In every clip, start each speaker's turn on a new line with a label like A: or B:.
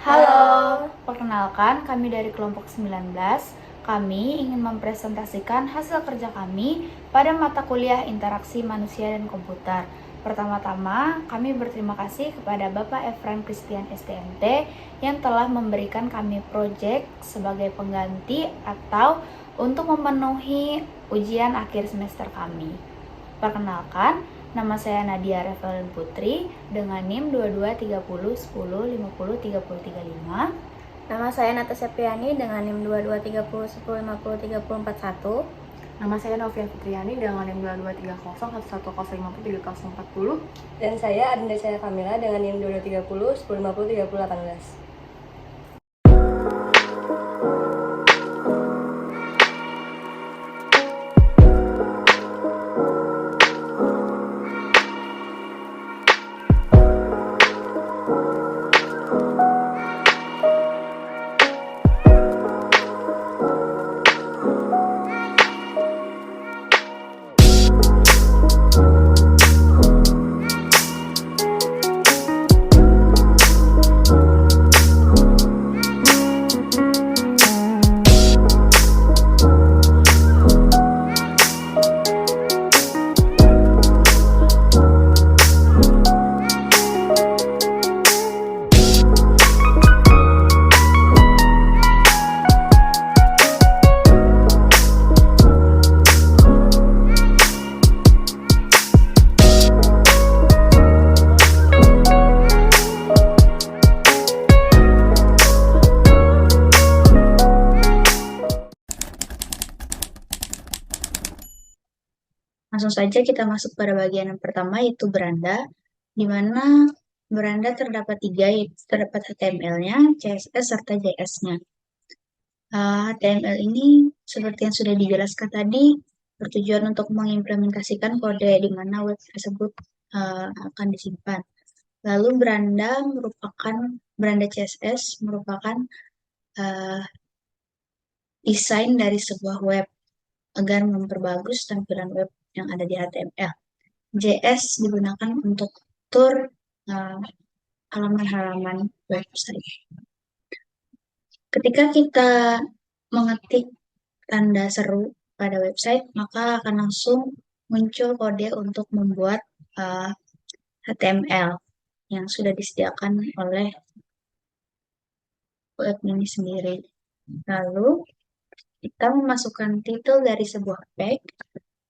A: Halo, perkenalkan kami dari kelompok 19. Kami ingin mempresentasikan hasil kerja kami pada mata kuliah interaksi manusia dan komputer. Pertama-tama, kami berterima kasih kepada Bapak Efraim Christian STMT yang telah memberikan kami proyek sebagai pengganti atau untuk memenuhi ujian akhir semester kami. Perkenalkan, nama saya Nadia Revelin Putri dengan NIM 223010503035.
B: Nama saya Natasha Priani dengan NIM 223010503041.
C: Nama saya Novia Fitriani dengan NIM 22301110503040.
D: Dan saya Adinda Saya Kamila dengan NIM 223010503018.
A: Langsung saja kita masuk pada bagian yang pertama, yaitu beranda, di mana beranda terdapat tiga, yaitu terdapat HTML-nya, CSS, serta JS-nya. HTML ini, seperti yang sudah dijelaskan tadi, bertujuan untuk mengimplementasikan kode di mana web tersebut akan disimpan. Lalu beranda CSS merupakan desain dari sebuah web agar memperbagus tampilan web yang ada di HTML. JS digunakan untuk tur halaman-halaman website. Ketika kita mengetik tanda seru pada website, maka akan langsung muncul kode untuk membuat HTML yang sudah disediakan oleh web ini sendiri. Lalu kita memasukkan titel dari sebuah page.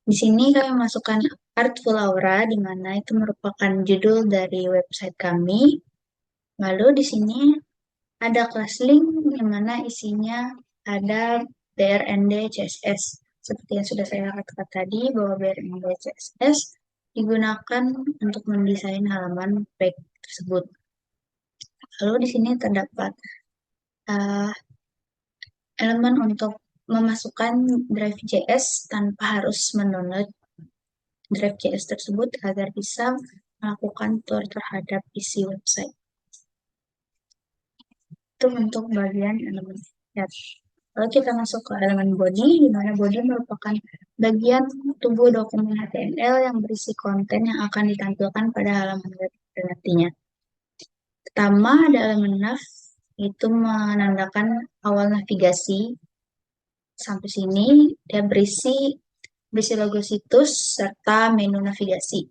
A: Di sini kami masukkan Artful Aura, di mana itu merupakan judul dari website kami. Lalu di sini ada kelas link, di mana isinya ada BRND CSS. Seperti yang sudah saya katakan tadi, bahwa BRND CSS digunakan untuk mendesain halaman page tersebut. Lalu di sini terdapat elemen untuk memasukkan drive JS tanpa harus mendownload drive JS tersebut agar bisa melakukan tur terhadap isi website. Itu untuk bagian elemen head. Lalu kita masuk ke elemen body, di mana body merupakan bagian tubuh dokumen HTML yang berisi konten yang akan ditampilkan pada halaman web nantinya. Pertama ada elemen nav, itu menandakan awal navigasi. Sampai sini dia berisi logo situs serta menu navigasi.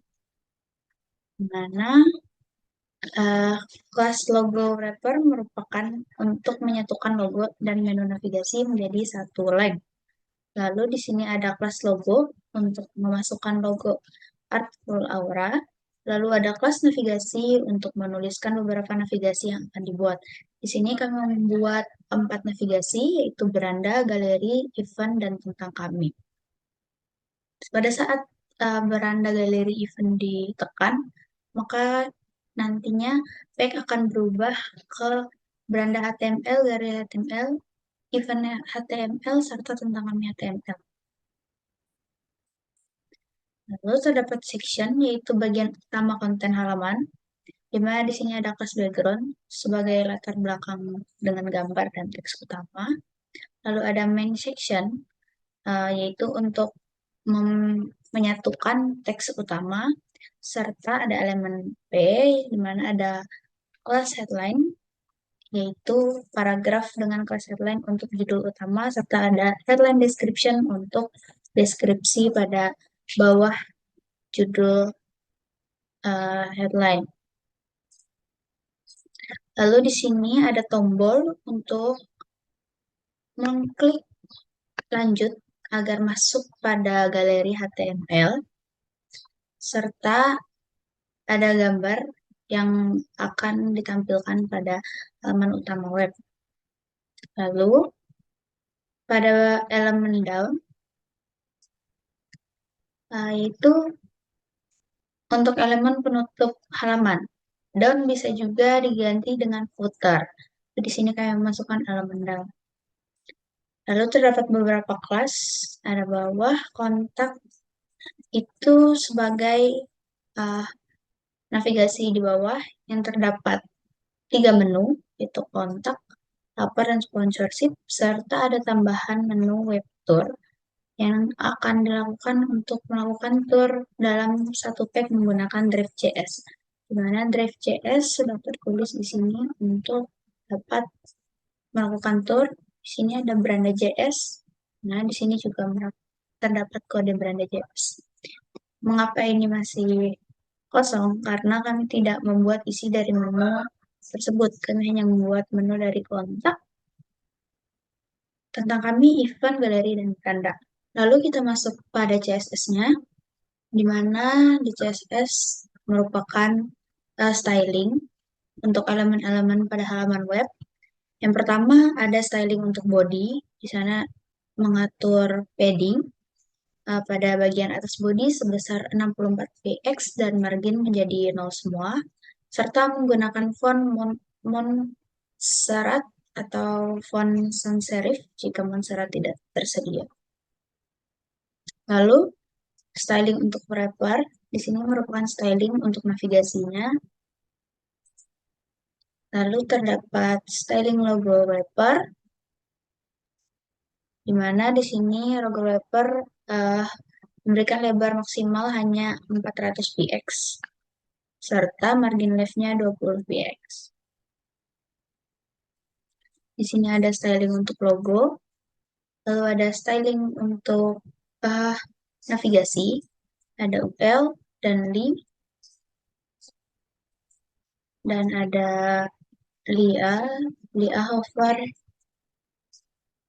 A: Di mana kelas logo wrapper merupakan untuk menyatukan logo dan menu navigasi menjadi satu line. Lalu di sini ada kelas logo untuk memasukkan logo Artful Aura. Lalu ada kelas navigasi untuk menuliskan beberapa navigasi yang akan dibuat. Di sini kami membuat 4 navigasi, yaitu beranda, galeri, event, dan tentang kami. Pada saat beranda, galeri, event ditekan, maka nantinya page akan berubah ke beranda HTML, galeri HTML, event HTML, serta tentang kami HTML. Lalu terdapat section, yaitu bagian utama konten halaman, di mana di sini ada kelas background sebagai latar belakang dengan gambar dan teks utama. Lalu ada main section, yaitu untuk menyatukan teks utama, serta ada elemen P, di mana ada kelas headline yaitu paragraf dengan kelas headline untuk judul utama, serta ada headline description untuk deskripsi pada bawah judul headline. Lalu di sini ada tombol untuk mengklik lanjut agar masuk pada galeri HTML, serta ada gambar yang akan ditampilkan pada halaman utama web. Lalu pada elemen down, itu untuk elemen penutup halaman. Down bisa juga diganti dengan footer. Di sini kami memasukkan elemen down. Lalu terdapat beberapa kelas, ada bawah kontak itu sebagai navigasi di bawah yang terdapat 3 menu, yaitu kontak, lapar, dan sponsorship, serta ada tambahan menu web tour yang akan dilakukan untuk melakukan tour dalam satu pack menggunakan Drive.js. Di mana Drive.js sudah tertulis di sini untuk dapat melakukan tour. Di sini ada Branda.js. Nah, di sini juga terdapat kode Branda.js. Mengapa ini masih kosong? Karena kami tidak membuat isi dari menu tersebut. Kami hanya membuat menu dari kontak, tentang kami, event, galeri, dan Branda. Lalu kita masuk pada CSS-nya, di mana di CSS merupakan styling untuk elemen-elemen pada halaman web. Yang pertama ada styling untuk body, di sana mengatur padding pada bagian atas body sebesar 64 px dan margin menjadi 0 semua, serta menggunakan font Montserrat atau font sans serif jika Montserrat tidak tersedia. Lalu styling untuk wrapper, di sini merupakan styling untuk navigasinya. Lalu terdapat styling logo wrapper, di mana di sini logo wrapper memberikan lebar maksimal hanya 400 px, serta margin leftnya 20 px. Di sini ada styling untuk logo, lalu ada styling untuk navigasi, ada UL dan li, dan ada lia hover.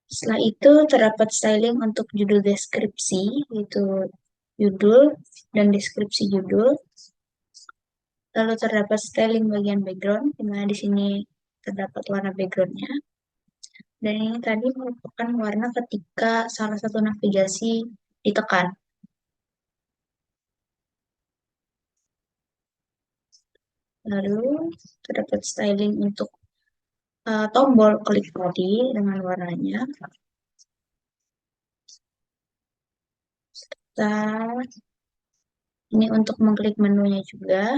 A: Setelah itu terdapat styling untuk judul deskripsi, yaitu judul dan deskripsi judul. Lalu terdapat styling bagian background, di mana di sini terdapat warna backgroundnya. Dan ini tadi merupakan warna ketika salah satu navigasi ditekan. Lalu terdapat styling untuk tombol klik tadi dengan warnanya. Ini untuk mengklik menunya juga.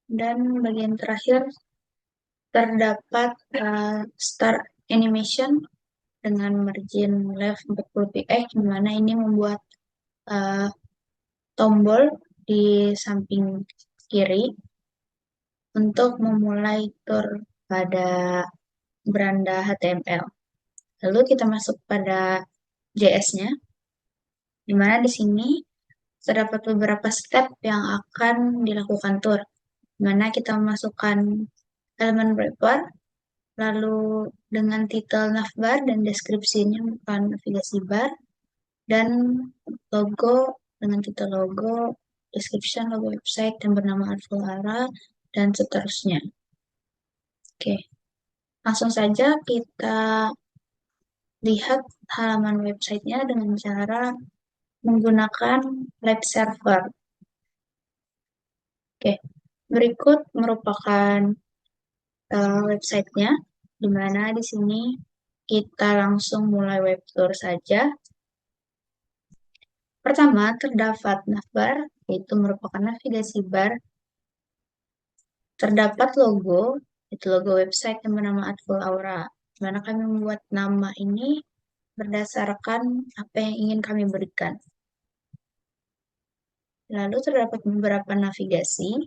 A: Dan bagian terakhir terdapat start animation dengan margin left 40 px, di mana ini membuat tombol di samping kiri untuk memulai tour pada Branda HTML. Lalu kita masuk pada JS-nya, di mana di sini terdapat beberapa step yang akan dilakukan tour, di mana kita memasukkan elemen wrapper, lalu dengan titel navbar dan deskripsinya bukan navigasi bar, dan logo dengan titel logo, description, logo website yang bernama Advolara, dan seterusnya. Oke, langsung saja kita lihat halaman websitenya dengan cara menggunakan web server. Oke, berikut merupakan websitenya, di mana di sini kita langsung mulai web tour saja. Pertama, terdapat navbar, yaitu merupakan navigasi bar. Terdapat logo, itu logo website yang bernama Advolara, di mana kami membuat nama ini berdasarkan apa yang ingin kami berikan. Lalu terdapat beberapa navigasi,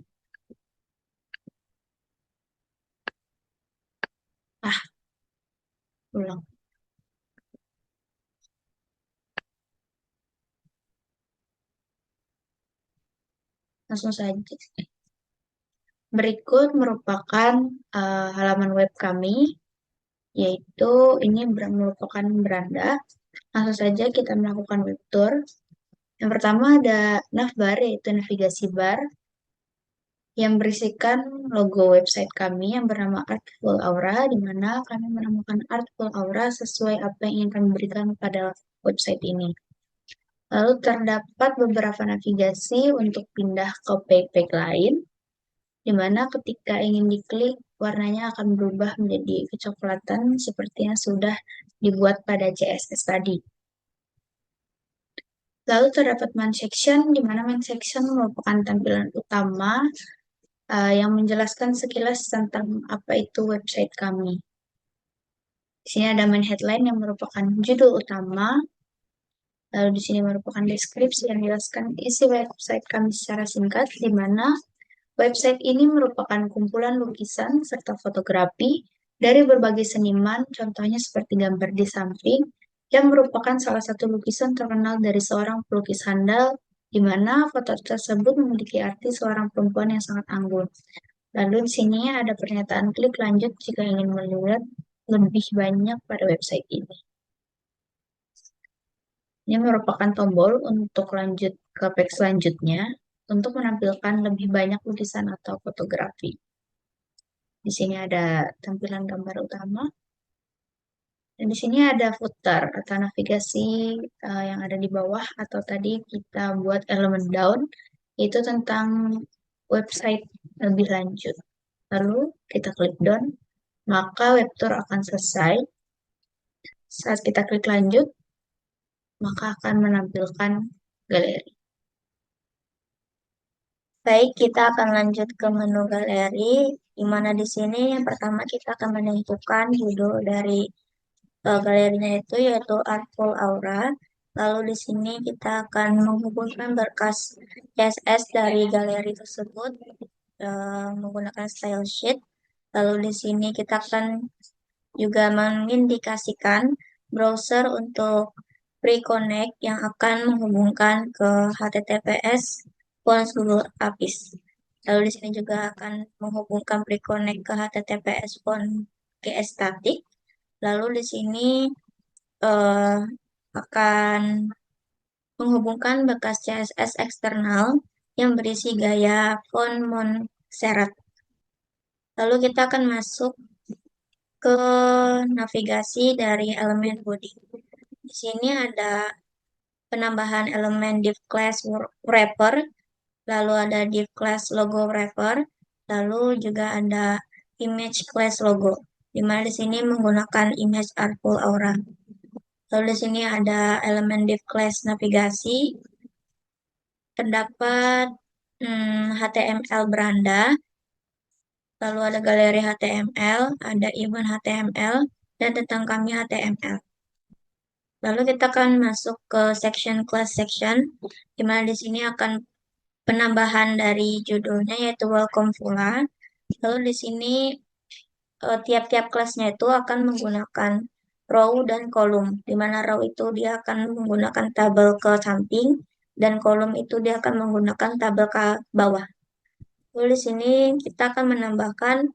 A: Ulang. Langsung saja. Berikut merupakan halaman web kami, yaitu ini merupakan beranda. Langsung saja kita melakukan web tour. Yang pertama ada navbar, yaitu navigasi bar, yang berisikan logo website kami yang bernama Artful Aura, di mana kami menamakan Artful Aura sesuai apa yang ingin kami berikan pada website ini. Lalu terdapat beberapa navigasi untuk pindah ke page-page lain, di mana ketika ingin diklik, warnanya akan berubah menjadi kecoklatan seperti yang sudah dibuat pada CSS tadi. Lalu terdapat main section, di mana main section merupakan tampilan utama yang menjelaskan sekilas tentang apa itu website kami. Di sini ada main headline yang merupakan judul utama. Lalu di sini merupakan deskripsi yang menjelaskan isi website kami secara singkat, di mana website ini merupakan kumpulan lukisan serta fotografi dari berbagai seniman, contohnya seperti gambar di samping, yang merupakan salah satu lukisan terkenal dari seorang pelukis handal, di mana foto tersebut memiliki arti seorang perempuan yang sangat anggun. Lalu di sini ada pernyataan klik lanjut jika ingin melihat lebih banyak pada website ini. Ini merupakan tombol untuk lanjut ke page selanjutnya untuk menampilkan lebih banyak lukisan atau fotografi. Di sini ada tampilan gambar utama. Dan di sini ada footer atau navigasi yang ada di bawah atau tadi kita buat elemen down, itu tentang website lebih lanjut. Lalu kita klik down, maka web tour akan selesai. Saat kita klik lanjut, maka akan menampilkan galeri.
B: Baik, kita akan lanjut ke menu galeri, di mana di sini yang pertama kita akan menentukan judul dari galerinya itu yaitu Artful Aura. Lalu di sini kita akan menghubungkan berkas CSS dari galeri tersebut menggunakan style sheet. Lalu di sini kita akan juga mengindikasikan browser untuk pre-connect yang akan menghubungkan ke HTTPS Fonts Google APIs. Lalu di sini juga akan menghubungkan pre-connect ke HTTPS Fonts GS static. Lalu di sini akan menghubungkan bekas CSS eksternal yang berisi gaya font Montserrat. Lalu kita akan masuk ke navigasi dari elemen body. Di sini ada penambahan elemen div class wrapper, lalu ada div class logo wrapper, lalu juga ada image class logo, di mana di sini menggunakan image Artful Aura. Lalu di sini ada elemen div class navigasi, terdapat HTML beranda, lalu ada galeri HTML, ada event HTML, dan tentang kami HTML. Lalu kita akan masuk ke section class section, di mana di sini akan penambahan dari judulnya yaitu Welcome Vula. Lalu di sini tiap-tiap kelasnya itu akan menggunakan row dan kolom, di mana row itu dia akan menggunakan tabel ke samping dan kolom itu dia akan menggunakan tabel ke bawah. Lalu di sini kita akan menambahkan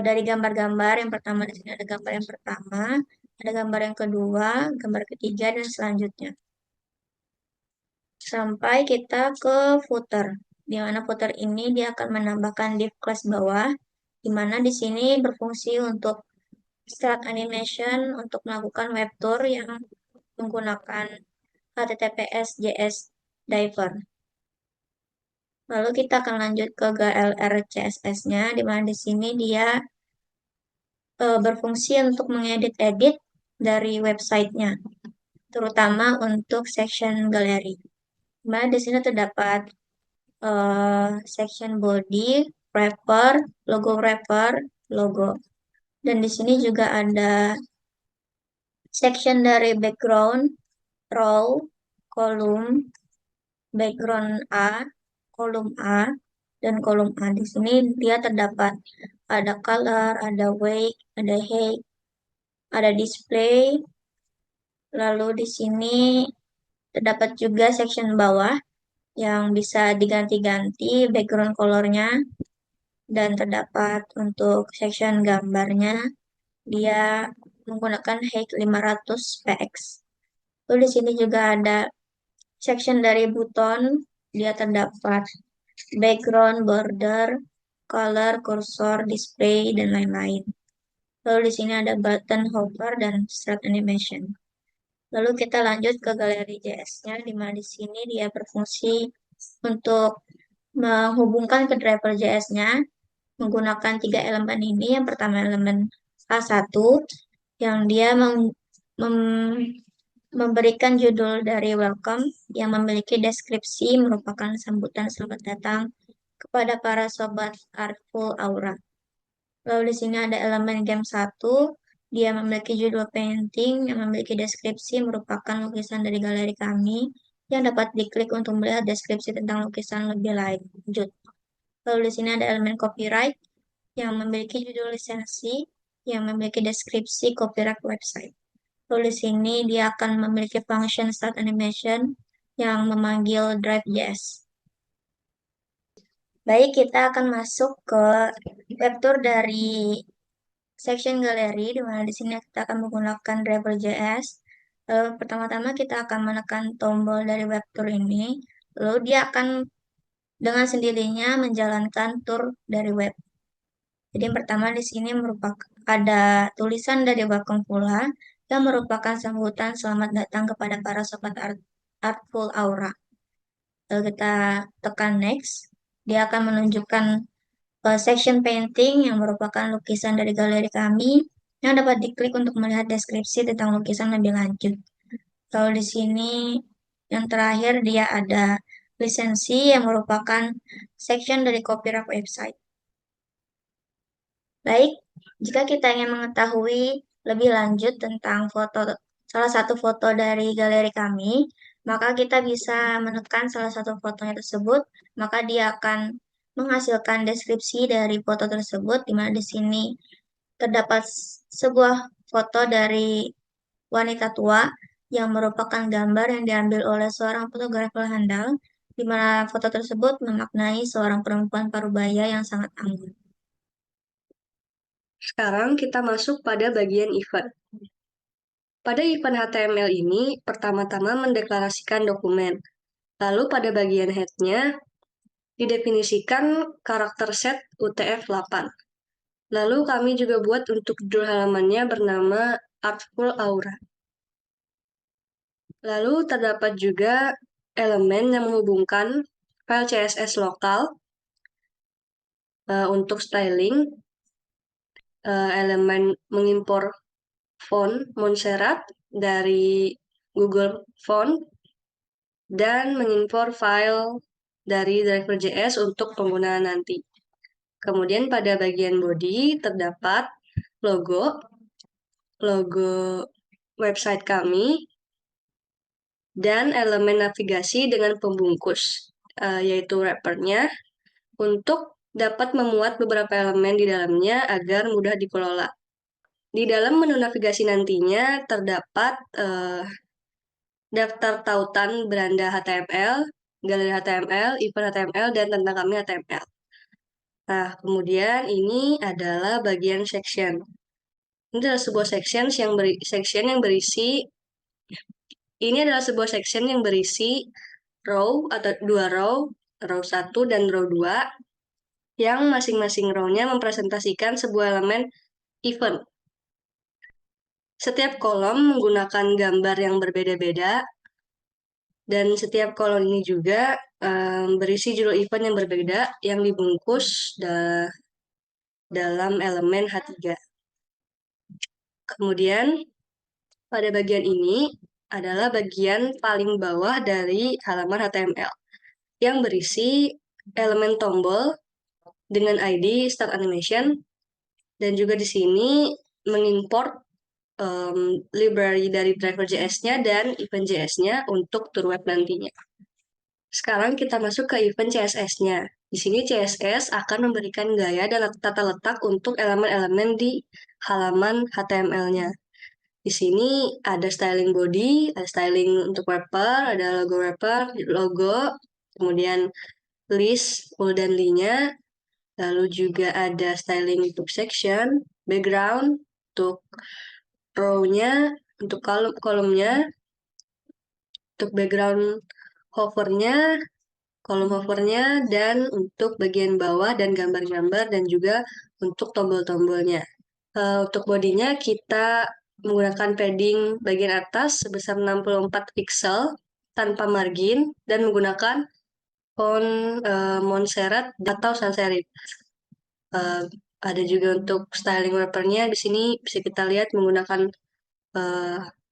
B: dari gambar-gambar. Yang pertama di sini ada gambar yang pertama, ada gambar yang kedua, gambar ketiga, dan selanjutnya. Sampai kita ke footer, di mana footer ini dia akan menambahkan div class bawah, di mana di sini berfungsi untuk start animation untuk melakukan web tour yang menggunakan HTTPS JS Diver. Lalu kita akan lanjut ke GLR CSS-nya, di mana di sini dia berfungsi untuk mengedit-edit dari websitenya, terutama untuk section galeri. Nah, di sini terdapat section body, wrapper, logo. Dan di sini juga ada section dari background, row, kolom, background A, kolom A, dan kolom A. Di sini dia terdapat ada color, ada weight, ada height, ada display. Lalu di sini terdapat juga section bawah yang bisa diganti-ganti background colornya, dan terdapat untuk section gambarnya dia menggunakan height 500 px. Lalu di sini juga ada section dari button, dia terdapat background, border, color, cursor, display, dan lain-lain. Lalu di sini ada button hover dan start animation. Lalu kita lanjut ke galeri JS-nya, di mana di sini dia berfungsi untuk menghubungkan ke driver JS-nya menggunakan 3 elemen ini. Yang pertama elemen A1 yang dia memberikan judul dari welcome yang memiliki deskripsi merupakan sambutan selamat datang kepada para sobat Artful Aura. Lalu di sini ada elemen game 1, dia memiliki judul painting yang memiliki deskripsi merupakan lukisan dari galeri kami yang dapat diklik untuk melihat deskripsi tentang lukisan lebih lanjut. Lalu di sini ada elemen copyright yang memiliki judul lisensi yang memiliki deskripsi copyright website. Lalu di sini dia akan memiliki function start animation yang memanggil drive.js. Baik, kita akan masuk ke web tour dari section galeri, di mana di sini kita akan menggunakan driver.js. Lalu pertama-tama kita akan menekan tombol dari web tour ini, lalu dia akan dengan sendirinya menjalankan tour dari web. Jadi yang pertama di sini merupakan ada tulisan dari welcome pula yang merupakan sambutan selamat datang kepada para sobat Artful Aura. Lalu kita tekan next, dia akan menunjukkan section painting yang merupakan lukisan dari galeri kami yang dapat diklik untuk melihat deskripsi tentang lukisan lebih lanjut. Lalu di sini yang terakhir dia ada lisensi yang merupakan section dari copyright website. Baik, jika kita ingin mengetahui lebih lanjut tentang salah satu foto dari galeri kami, maka kita bisa menekan salah satu fotonya tersebut, maka dia akan menghasilkan deskripsi dari foto tersebut, di mana di sini terdapat sebuah foto dari wanita tua yang merupakan gambar yang diambil oleh seorang fotografer handal, di mana foto tersebut memaknai seorang perempuan parubaya yang sangat anggun.
D: Sekarang kita masuk pada bagian event. Pada event HTML ini, pertama-tama mendeklarasikan dokumen. Lalu pada bagian head-nya, didefinisikan karakter set UTF-8. Lalu kami juga buat untuk judul halamannya bernama Artful Aura. Lalu terdapat juga elemen yang menghubungkan file CSS lokal untuk styling, elemen mengimpor font Montserrat dari Google Font, dan mengimpor file dari driver.js untuk penggunaan nanti. Kemudian pada bagian body terdapat logo website kami, dan elemen navigasi dengan pembungkus, yaitu wrappernya, untuk dapat memuat beberapa elemen di dalamnya agar mudah dikelola. Di dalam menu navigasi nantinya terdapat daftar tautan beranda HTML, galeri HTML, event HTML, dan tentang kami HTML. Nah, kemudian ini adalah bagian section. Ini adalah sebuah section yang berisi row atau 2 row 1 dan row 2, yang masing-masing row-nya mempresentasikan sebuah elemen event. Setiap kolom menggunakan gambar yang berbeda-beda, dan setiap kolom ini juga berisi judul event yang berbeda yang dibungkus dalam elemen H3. Kemudian pada bagian ini adalah bagian paling bawah dari halaman HTML yang berisi elemen tombol dengan ID Start Animation, dan juga di sini mengimport library dari driver.js-nya dan event.js-nya untuk tour web nantinya. Sekarang kita masuk ke event CSS-nya. Di sini CSS akan memberikan gaya dan tata letak untuk elemen-elemen di halaman HTML-nya. Di sini ada styling body, ada styling untuk wrapper, ada logo wrapper, logo, kemudian list, full dan lee-nya, lalu juga ada styling untuk section, background, untuk row-nya, untuk kolomnya, untuk background hover-nya, kolom hovernya, dan untuk bagian bawah dan gambar-gambar, dan juga untuk tombol-tombolnya. Untuk bodinya kita menggunakan padding bagian atas sebesar 64 pixel tanpa margin dan menggunakan font Montserrat atau sans serif. Ada juga untuk styling wrapper-nya, di sini bisa kita lihat menggunakan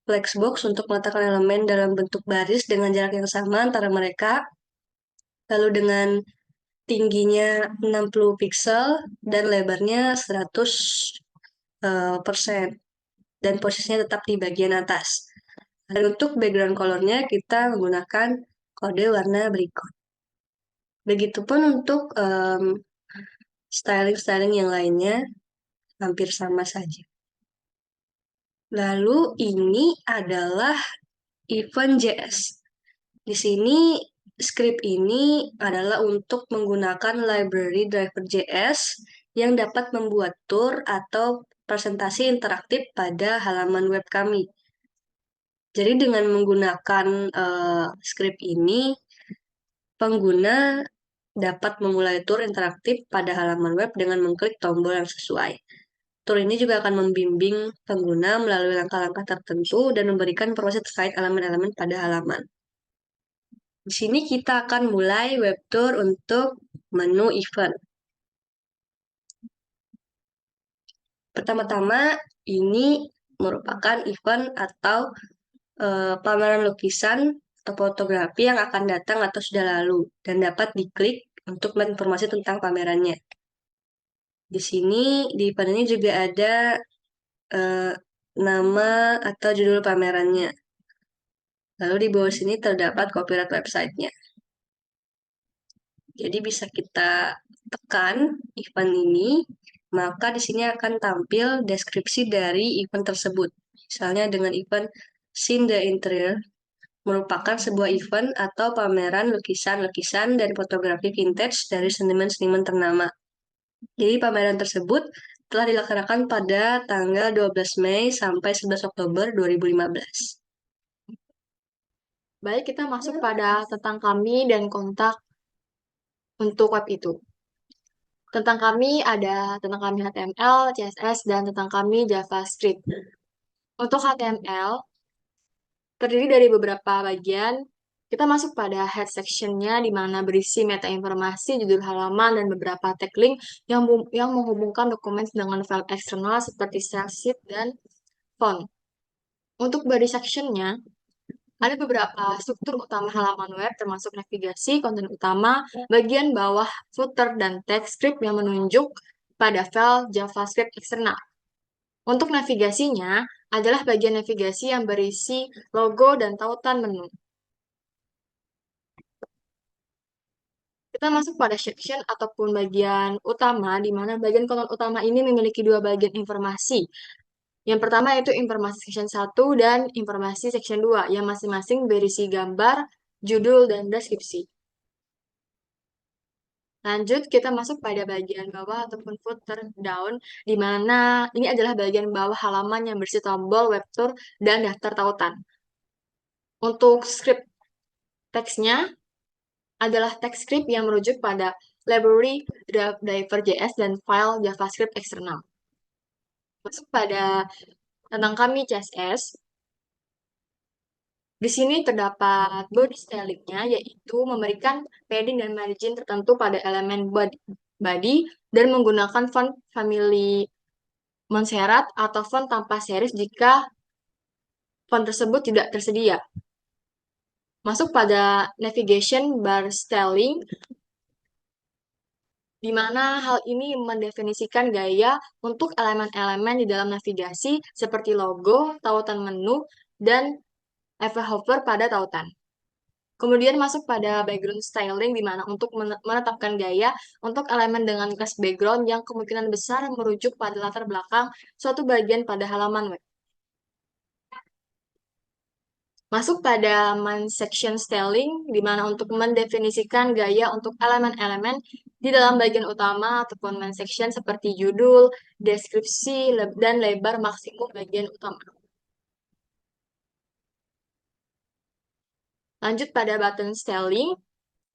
D: flexbox untuk meletakkan elemen dalam bentuk baris dengan jarak yang sama antara mereka. Lalu dengan tingginya 60 pixel dan lebarnya 100%. Dan posisinya tetap di bagian atas. Dan untuk background color-nya kita menggunakan kode warna berikut. Begitupun untuk styling-styling yang lainnya hampir sama saja. Lalu ini adalah event.js. Di sini script ini adalah untuk menggunakan library driver.js yang dapat membuat tour atau presentasi interaktif pada halaman web kami. Jadi dengan menggunakan script ini, pengguna dapat memulai tour interaktif pada halaman web dengan mengklik tombol yang sesuai. Tour ini juga akan membimbing pengguna melalui langkah-langkah tertentu dan memberikan informasi terkait elemen-elemen pada halaman. Di sini kita akan mulai web tour untuk menu event. Pertama-tama, ini merupakan event atau pameran lukisan atau fotografi yang akan datang atau sudah lalu dan dapat diklik untuk melihat informasi tentang pamerannya. Di sini, di event ini juga ada nama atau judul pamerannya. Lalu di bawah sini terdapat copyright website-nya. Jadi bisa kita tekan event ini, maka di sini akan tampil deskripsi dari event tersebut. Misalnya dengan event Scene the Interior, merupakan sebuah event atau pameran lukisan-lukisan dan fotografi vintage dari seniman-seniman ternama. Jadi pameran tersebut telah dilaksanakan pada tanggal 12 Mei sampai 11 Oktober 2015.
C: Baik, kita masuk pada tentang kami dan kontak untuk web itu. Tentang kami ada tentang kami HTML, CSS, dan tentang kami JavaScript. Untuk HTML, terdiri dari beberapa bagian. Kita masuk pada head section-nya di mana berisi meta informasi, judul halaman, dan beberapa tag link yang menghubungkan dokumen dengan file eksternal seperti style sheet dan font. Untuk body section-nya, ada beberapa struktur utama halaman web termasuk navigasi, konten utama, bagian bawah, footer, dan text script yang menunjuk pada file JavaScript eksternal. Untuk navigasinya adalah bagian navigasi yang berisi logo dan tautan menu. Kita masuk pada section ataupun bagian utama, di mana bagian konten utama ini memiliki dua bagian informasi. Yang pertama yaitu informasi section 1 dan informasi section 2, yang masing-masing berisi gambar, judul, dan deskripsi. Lanjut, kita masuk pada bagian bawah ataupun footer down, di mana ini adalah bagian bawah halaman yang berisi tombol web tour dan daftar tautan. Untuk script teksnya adalah teks script yang merujuk pada library driver.js dan file JavaScript eksternal. Masuk pada tentang kami CSS. Di sini terdapat body styling-nya, yaitu memberikan padding dan margin tertentu pada elemen body dan menggunakan font family Montserrat atau font tanpa serif jika font tersebut tidak tersedia. Masuk pada navigation bar styling, di mana hal ini mendefinisikan gaya untuk elemen-elemen di dalam navigasi seperti logo, tautan menu, dan efek hover pada tautan. Kemudian masuk pada background styling, di mana untuk menetapkan gaya untuk elemen dengan class background yang kemungkinan besar merujuk pada latar belakang suatu bagian pada halaman web. Masuk pada main section styling, di mana untuk mendefinisikan gaya untuk elemen-elemen di dalam bagian utama ataupun main section seperti judul, deskripsi, dan lebar maksimum bagian utama. Lanjut pada button styling,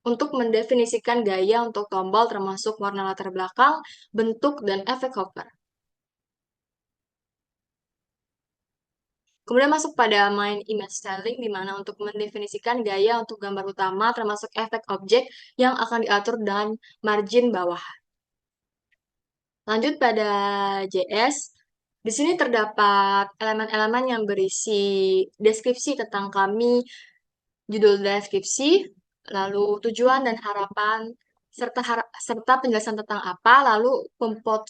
C: untuk mendefinisikan gaya untuk tombol termasuk warna latar belakang, bentuk, dan efek hover. Kemudian masuk pada main image styling, di mana untuk mendefinisikan gaya untuk gambar utama termasuk efek objek yang akan diatur dengan margin bawah. Lanjut pada JS, di sini terdapat elemen-elemen yang berisi deskripsi tentang kami, judul deskripsi, lalu tujuan dan harapan, serta penjelasan tentang apa, lalu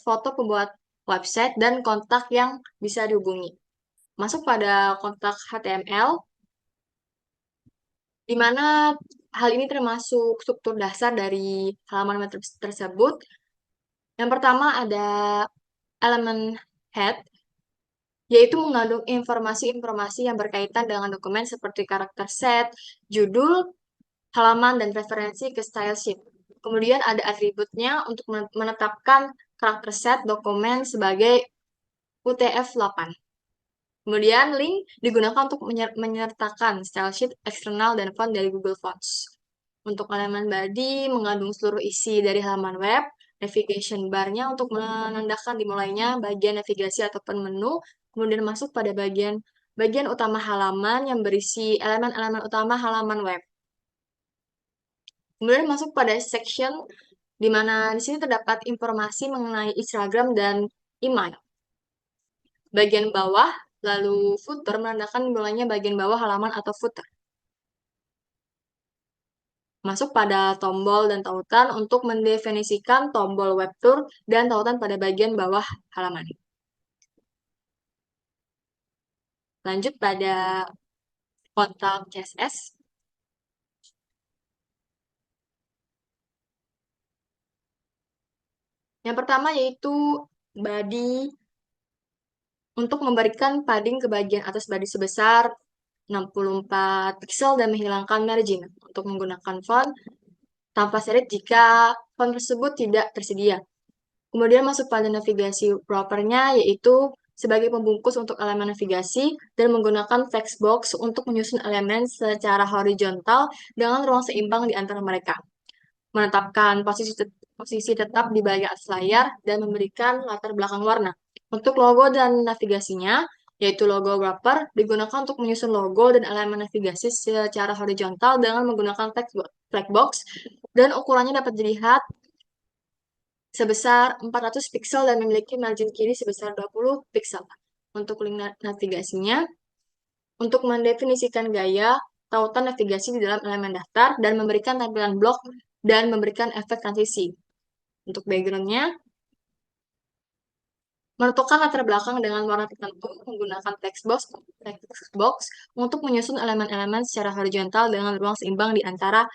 C: foto pembuat website, dan kontak yang bisa dihubungi. Masuk pada kontak HTML, di mana hal ini termasuk struktur dasar dari halaman web tersebut. Yang pertama ada elemen head, yaitu mengandung informasi-informasi yang berkaitan dengan dokumen seperti karakter set, judul, halaman, dan referensi ke style sheet. Kemudian ada atributnya untuk menetapkan karakter set dokumen sebagai UTF-8. Kemudian link digunakan untuk menyertakan style sheet eksternal dan font dari Google Fonts. Untuk elemen body mengandung seluruh isi dari halaman web, navigation bar-nya untuk menandakan dimulainya bagian navigasi ataupun menu, kemudian masuk pada bagian utama halaman yang berisi elemen-elemen utama halaman web. Kemudian masuk pada section, di mana di sini terdapat informasi mengenai Instagram dan email. Bagian bawah, lalu footer menandakan dimulainya bagian bawah halaman atau footer. Masuk pada tombol dan tautan untuk mendefinisikan tombol web tour dan tautan pada bagian bawah halaman. Lanjut pada kontak CSS. Yang pertama yaitu body, untuk memberikan padding ke bagian atas body sebesar 64 pixel dan menghilangkan margin untuk menggunakan font tanpa serif jika font tersebut tidak tersedia. Kemudian masuk pada navigasi propernya, yaitu sebagai pembungkus untuk elemen navigasi dan menggunakan text box untuk menyusun elemen secara horizontal dengan ruang seimbang di antara mereka. Menetapkan posisi tetap di bagian atas layar dan memberikan latar belakang warna. Untuk logo dan navigasinya, yaitu logo wrapper, digunakan untuk menyusun logo dan elemen navigasi secara horizontal dengan menggunakan text box, dan ukurannya dapat dilihat sebesar 400 pixel dan memiliki margin kiri sebesar 20 pixel. Untuk link navigasinya, untuk mendefinisikan gaya tautan navigasi di dalam elemen daftar dan memberikan tampilan blok dan memberikan efek transisi. Untuk background-nya, menentukan latar belakang dengan warna tertentu menggunakan text box untuk menyusun elemen-elemen secara horizontal dengan ruang seimbang di antara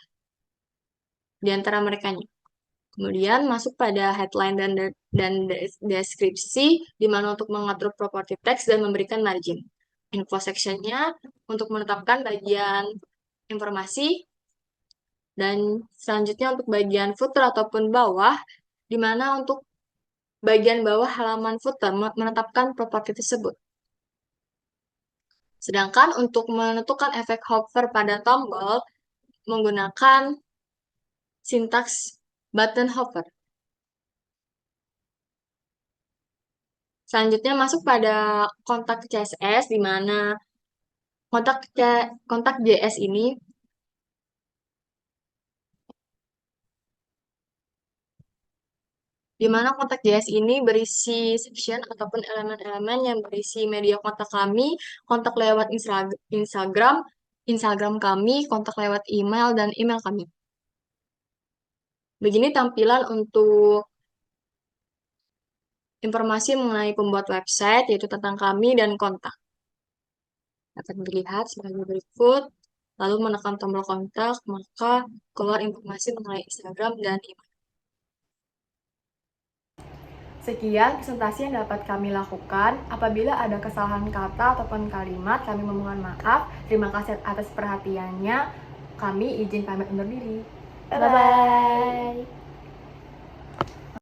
C: mereka. Kemudian masuk pada headline dan deskripsi, di mana untuk mengatur properti teks dan memberikan margin. Info section-nya untuk menetapkan bagian informasi, dan selanjutnya untuk bagian footer ataupun bawah, di mana untuk bagian bawah halaman footer menetapkan properti tersebut. Sedangkan untuk menentukan efek hover pada tombol menggunakan sintaks button hover. Selanjutnya masuk pada kontak CSS, di mana kontak JS ini kontak JS ini berisi section ataupun elemen-elemen yang berisi media kontak kami, kontak lewat Instagram kami, kontak lewat email, dan email kami. Begini tampilan untuk informasi mengenai pembuat website, yaitu tentang kami dan kontak. Dapat dilihat sebagai berikut. lalu menekan tombol kontak, maka keluar informasi mengenai Instagram dan email.
E: Sekian presentasi yang dapat kami lakukan. Apabila ada kesalahan kata ataupun kalimat, kami memohon maaf. Terima kasih atas perhatiannya. Kami izin pamit undur diri. Bye-bye.